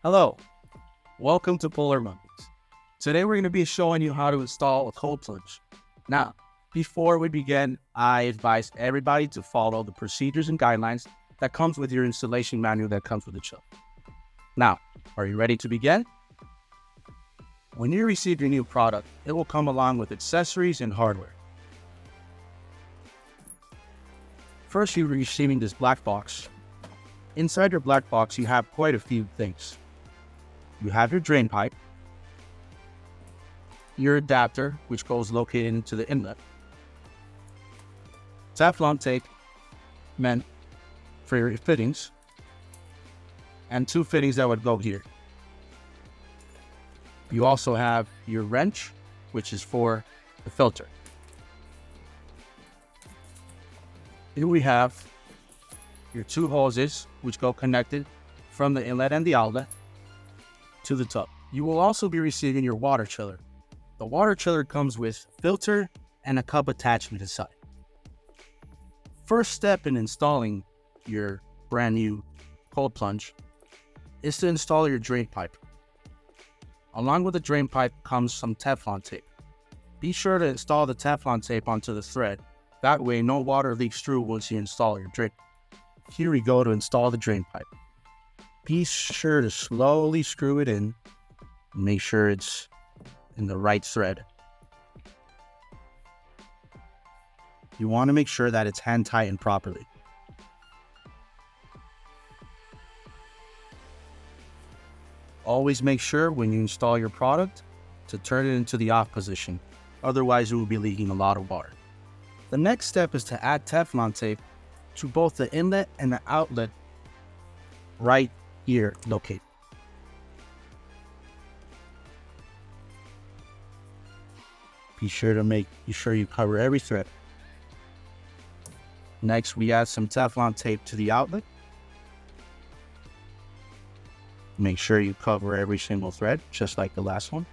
Hello, welcome to Polar Monkeys. Today we're going to be showing you how to install a cold plunge. Now, before we begin, I advise everybody to follow the procedures and guidelines that comes with your installation manual that comes with the chiller. Now, are you ready to begin? When you receive your new product, it will come along with accessories and hardware. First, you're receiving this black box. Inside your black box, you have quite a few things. You have your drain pipe, your adapter, which goes located into the inlet, Teflon tape meant for your fittings, and two fittings that would go here. You also have your wrench, which is for the filter. Here we have your two hoses, which go connected from the inlet and the outlet to the tub. You will also be receiving your water chiller. The water chiller comes with a filter and a cup attachment inside. First step in installing your brand new cold plunge is to install your drain pipe. Along with the drain pipe comes some Teflon tape. Be sure to install the Teflon tape onto the thread. That way no water leaks through once you install your drain. Here we go to install the drain pipe. Be sure to slowly screw it in and make sure it's in the right thread. You want to make sure that it's hand tightened properly. Always make sure when you install your product to turn it into the off position. Otherwise, it will be leaking a lot of water. The next step is to add Teflon tape to both the inlet and the outlet right here located. Be sure to make sure you cover every thread. Next, we add some Teflon tape to the outlet. Make sure you cover every single thread, just like the last one.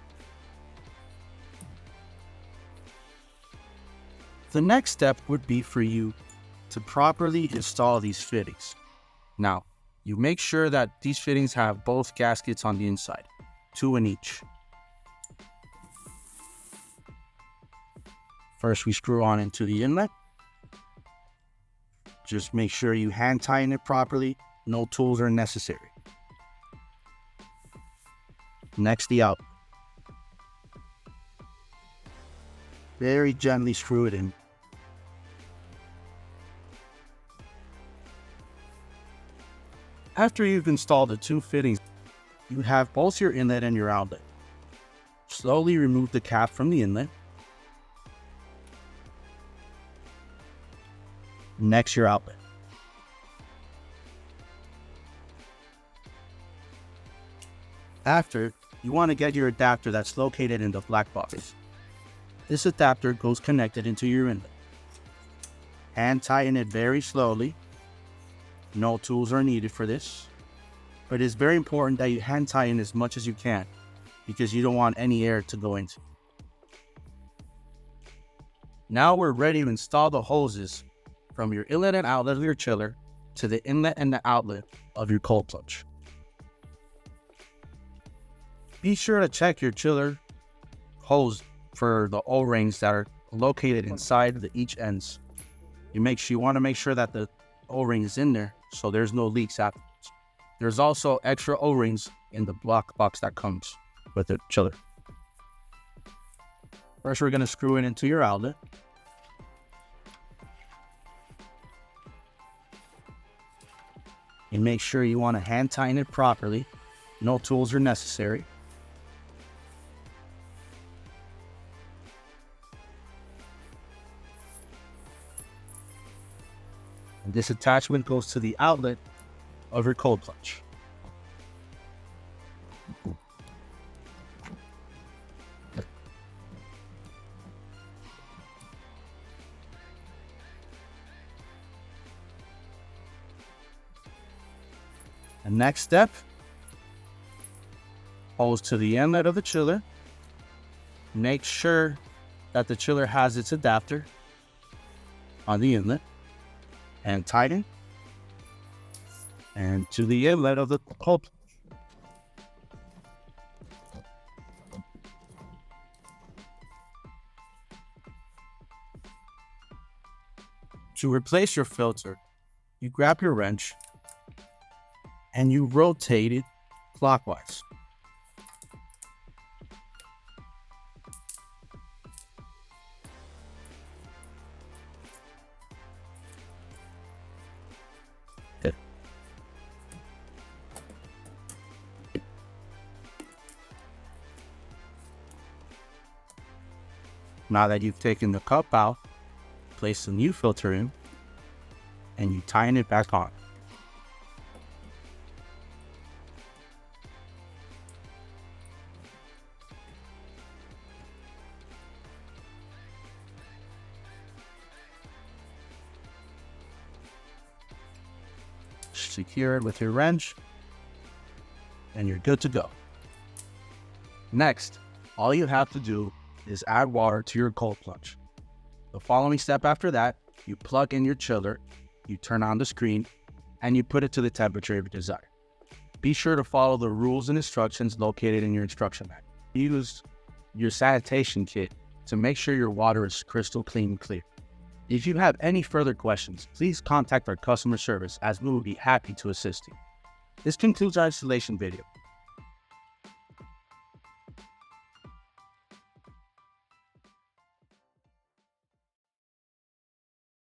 The next step would be for you to properly install these fittings. Now, you make sure that these fittings have both gaskets on the inside, 2 in each. First, we screw on into the inlet. Just make sure you hand tighten it properly. No tools are necessary. Next, the outlet. Very gently screw it in. After you've installed the two fittings, you have both your inlet and your outlet. Slowly remove the cap from the inlet. Next, your outlet. After, you want to get your adapter that's located in the black box. This adapter goes connected into your inlet. Hand tighten it very slowly. No tools are needed for this, but it's very important that you hand tighten as much as you can because you don't want any air to go into. Now we're ready to install the hoses from your inlet and outlet of your chiller to the inlet and the outlet of your cold plunge. Be sure to check your chiller hose for the O-rings that are located inside each ends. You want to make sure that the O-ring is in there so there's no leaks afterwards. There's also extra O-rings in the black box that comes with the chiller. First, we're going to screw it into your outlet. And make sure you want to hand tighten it properly. No tools are necessary. And this attachment goes to the outlet of your cold plunge. The next step, hose to the inlet of the chiller. Make sure that the chiller has its adapter on the inlet and tighten, and to the inlet of the cold plunge. To replace your filter, you grab your wrench and you rotate it clockwise. Good. Now that you've taken the cup out, place the new filter in and you tighten it back on. Secure it with your wrench and you're good to go. Next, all you have to do is add water to your cold plunge. The following step after that, you plug in your chiller, you turn on the screen, and you put it to the temperature of your desire. Be sure to follow the rules and instructions located in your instruction manual. Use your sanitation kit to make sure your water is crystal clean and clear. If you have any further questions, please contact our customer service as we will be happy to assist you. This concludes our installation video.